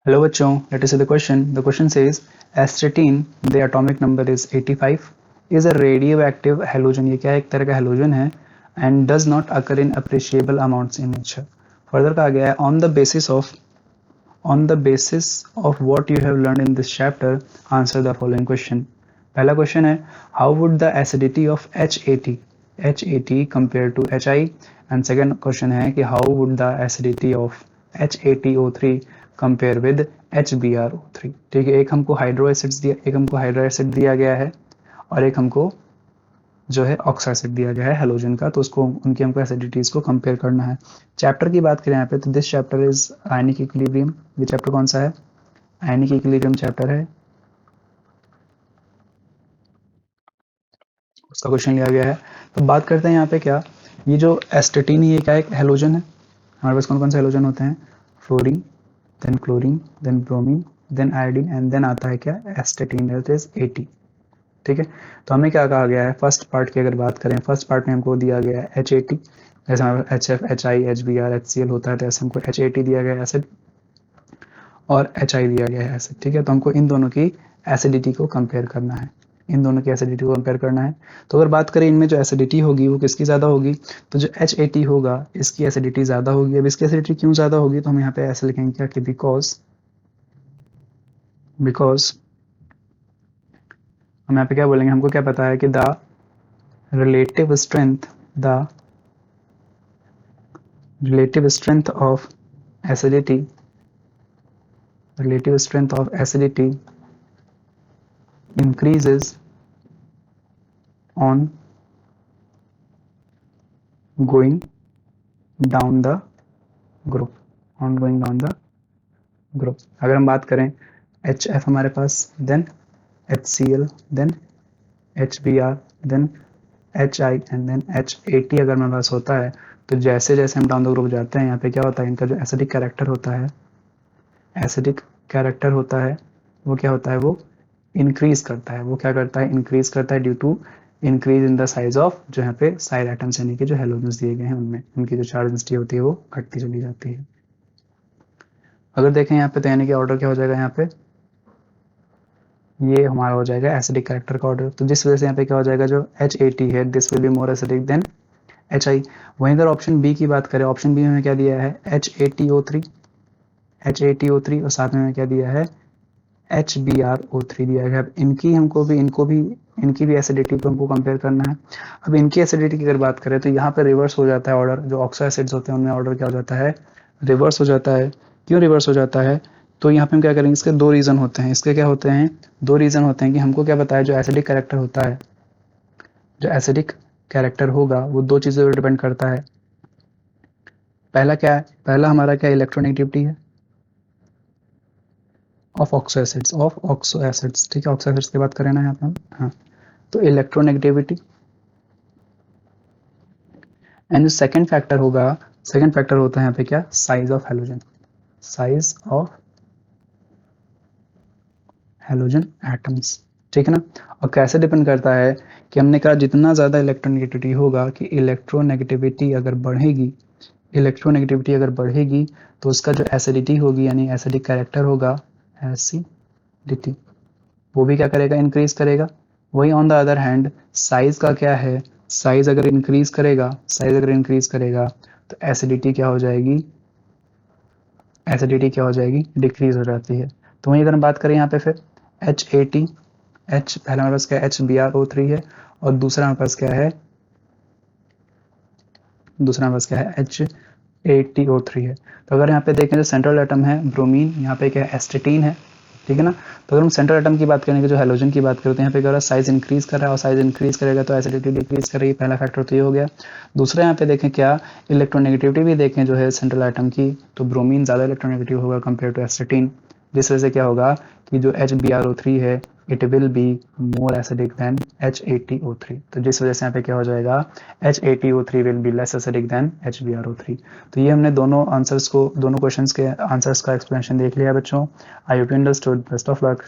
Hello बच्चों, let us see the question. The question says astatine, the atomic number is 85, is a radioactive halogen. ये क्या है? एक तरह का halogen है and does not occur in appreciable amounts in nature. Further कहा गया है on the basis of what you have learned in this chapter, answer the following question. पहला क्वेश्चन है how would the acidity of HAT compare to HI, and second question है कि how would the acidity of HATO3 compare with HBrO3. ठीक है, एक हमको hydro acid दिया गया है और एक हमको जो है ऑक्सा एसिड दिया गया है हेलोजन का, तो उसको उनकी हमको एसिडिटीज को कंपेयर करना है. चैप्टर की बात करें यहाँ पे तो this chapter is ionic equilibrium. ये चैप्टर कौन सा है? आयनिक इक्विलिब्रियम चैप्टर है, उसका क्वेश्चन लिया गया है. तो बात करते हैं यहाँ पे क्या, ये जो एस्टेटिन है ये क्या एक हेलोजन है. हमारे पास कौन कौन से हेलोजन होते हैं? Fluorine, then chlorine, then bromine, then iodine and then आता है क्या? Astatine, that is AT. ठीक है, तो हमें क्या कहा गया है? फर्स्ट पार्ट की अगर बात करें, फर्स्ट पार्ट में हमको दिया गया है HAT, जैसे हमारे HF, HI, HBr, HCl होता है, तो ऐसे हमको HAT दिया गया है एसिड और HI दिया गया है एसिड. ठीक है, तो हमको इन दोनों की एसिडिटी को कंपेयर करना है, तो अगर बात करें इनमें जो एसिडिटी होगी वो किसकी ज़्यादा होगी? तो जो HAT होगा इसकी एसिडिटी ज़्यादा होगी. अब इसकी एसिडिटी क्यों ज़्यादा होगी? तो हम यहाँ पे ऐसे लिखेंगे क्या कि बिकॉज हम यहाँ पे क्या बोलेंगे, हमको क्या पता है कि the relative strength of acidity increases on going down the group. अगर हम बात करें HF हमारे पास, then HCl, then HBr, then HI and then HAT अगर हमारे पास होता है, तो जैसे जैसे हम डाउन द ग्रुप जाते हैं यहाँ पे क्या होता है, इनका जो एसिडिक कैरेक्टर होता है वो क्या होता है? वो इंक्रीज करता है. इंक्रीज करता है due to increase in the size of जो यहाँ पे साइड एटम्स यानी कि जो हेलोजन्स दिए गए हैं उनमें उनकी जो चार्ज डेंसिटी होती है वो घटती चली जाती है. अगर देखें यहाँ पे तो यानी कि ऑर्डर क्या हो जाएगा, यहाँ पे ये हमारा हो जाएगा एसिडिक कैरेक्टर का ऑर्डर. तो जिस वजह से यहाँ पे क्या हो जाएगा, जो HAT है this will be more acidic then HI. वहीं अगर ऑप्शन बी की बात करें, ऑप्शन बी में क्या दिया है? HATO3 और साथ में क्या दिया है? HBrO3 दिया गया. अब इनकी भी एसिडिटी को हमको कंपेयर करना है. अब इनकी एसिडिटी की अगर बात करें तो यहाँ पे रिवर्स हो जाता है ऑर्डर. जो ऑक्सो एसिड्स होते हैं उनमें ऑर्डर क्या हो जाता है? रिवर्स हो जाता है. क्यों रिवर्स हो जाता है? तो यहाँ पे हम क्या करेंगे, इसके दो रीजन होते हैं. कि हमको क्या बताया, जो एसिडिक कैरेक्टर होगा वो दो चीजों पर डिपेंड करता है. पहला हमारा क्या इलेक्ट्रोनेगेटिविटी है ऑफ ऑक्सो एसिड्स. ठीक है, ऑक्सो एसिड्स की बात करें ना यहाँ पे हम. हाँ, तो इलेक्ट्रोनेगेटिविटी. एंड जो सेकंड फैक्टर होता है यहाँ पे क्या? Size of halogen atoms. ठीक है ना. और कैसे डिपेंड करता है कि हमने कहा जितना ज़्यादा इलेक्ट्रोनेगेटिविटी होगा, कि इलेक्ट्रोनेगेटिविटी अगर बढ़ेगी तो उसका जो एसिडिटी होगी यानी एसिडिक कैरेक्टर होगा, एसिडिटी, वो भी क्या करेगा? इंक्रीज करेगा. वही on the other hand size का क्या है? साइज अगर इंक्रीज करेगा तो एसिडिटी क्या हो जाएगी? डिक्रीज हो जाती है. तो वहीं अगर हम बात करें यहाँ पे फिर HAT, पहला हमारे पास क्या है? HBrO3 है और दूसरा हमारे पास क्या है? HATO3 है. तो अगर यहाँ पे देखें तो सेंट्रल एटम है ब्रोमीन, यहाँ पे क्या है? एस्टेटीन है. ठीक है ना. तो अगर हम सेंट्रल एटम की बात करेंगे, जो हेलोजन की बात करते हैं, यहाँ पे क्या साइज इंक्रीज कर रहा है और साइज इंक्रीज करेगा तो एसिडिटी डिक्रीज कर रही है. पहला फैक्टर तो ये हो गया. दूसरा यहाँ पे देखें क्या, इलेक्ट्रोनेगेटिविटी भी देखें जो है सेंट्रल एटम की, तो ब्रोमीन ज़्यादा इलेक्ट्रोनेगेटिव होगा कंपेयर टू एस्टेटीन. जिस वजह से क्या होगा कि जो HBrO3 है it will be more acidic then HATO3. तो जिस वजह से यहाँ पे क्या हो जाएगा, HATO3 will be less acidic then HBrO3. तो ये हमने दोनों क्वेश्चंस के आंसर्स का एक्सप्लेनेशन देख लिया बच्चों. I hope you understood. Best of luck.